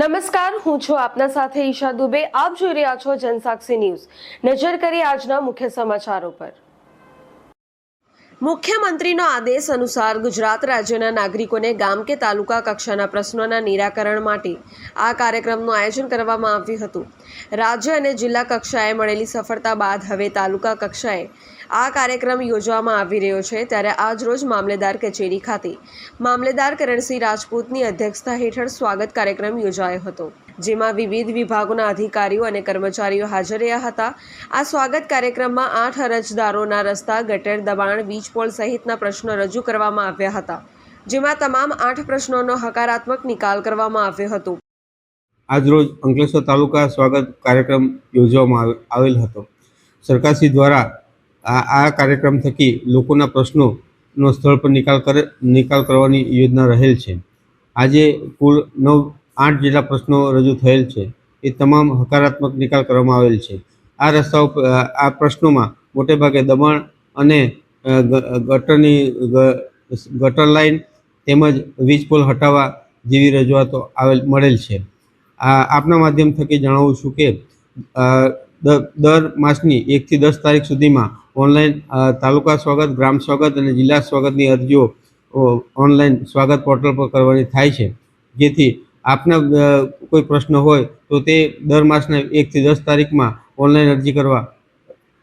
નમસ્કાર, હું છું આપના સાથે ઈશા દુબે. આપ જોઈ રહ્યા છો જનસાક્ષી ન્યૂઝ. નજર કરીએ આજના મુખ્ય સમાચારો પર. મુખ્યમંત્રીનો આદેશ અનુસાર ગુજરાત રાજ્યના નાગરિકોને ગામ કે તાલુકા કક્ષાના પ્રશ્નોના નિરાકરણ માટે આ કાર્યક્રમનું આયોજન કરવામાં આવ્યું હતું. રાજ્ય અને જિલ્લા કક્ષાએ મળેલી સફળતા બાદ હવે તાલુકા કક્ષાએ આ કાર્યક્રમ યોજવામાં આવી રહ્યો છે. ત્યારે આજરોજ મામલેદાર કચેરી ખાતે મામલેદાર કરણસિંહ રાજપૂતની અધ્યક્ષતા હેઠળ સ્વાગત કાર્યક્રમ યોજાયો હતો, જેમાં વિવિધ વિભાગોના અધિકારીઓ અને કર્મચારીઓ હાજર રહ્યા હતા. આ સ્વાગત કાર્યક્રમમાં 8 અરજદારોના રસ્તા, ગટર, દબાણ, વીજ પોલ સહિતના પ્રશ્નો રજૂ કરવામાં આવ્યા હતા, જેમાં તમામ 8 પ્રશ્નોનો હકારાત્મક નિકાલ કરવામાં આવ્યો હતો. આજરોજ અંકલેશ્વર તાલુકા સ્વાગત કાર્યક્રમ યોજવામાં આવેલ હતો. સરકારશ્રી દ્વારા આ કાર્યક્રમ થકી લોકોના પ્રશ્નોનો સ્થળ પર નિકાલ કરવાની યોજના રહેલ છે. આજે કુલ 8 જેટલા પ્રશ્નો રજૂ થયેલ છે. એ તમામ હકારાત્મક નિકાલ કરવામાં આવેલ છે. આ રસ્તાઓ આ પ્રશ્નોમાં મોટેભાગે દબાણ અને ગટર લાઇન તેમજ વીજ પોલ હટાવવા જેવી રજૂઆતો મળેલ છે. આપના માધ્યમ થકી જણાવું છું કે દર માસની 1 થી 10 તારીખ સુધીમાં ઓનલાઈન તાલુકા સ્વાગત, ગ્રામ સ્વાગત અને જિલ્લા સ્વાગતની અરજીઓ ઓનલાઈન સ્વાગત પોર્ટલ પર કરવાની થાય છે. જેથી આપના કોઈ પ્રશ્ન હોય તો તે દર માસના 1 થી 10 તારીખમાં ઓનલાઈન અરજી કરવા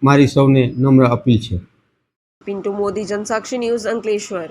મારી સૌને નમ્ર અપીલ છે. પિન્ટુ મોદી, જનસાક્ષી ન્યૂઝ, અંકલેશ્વર.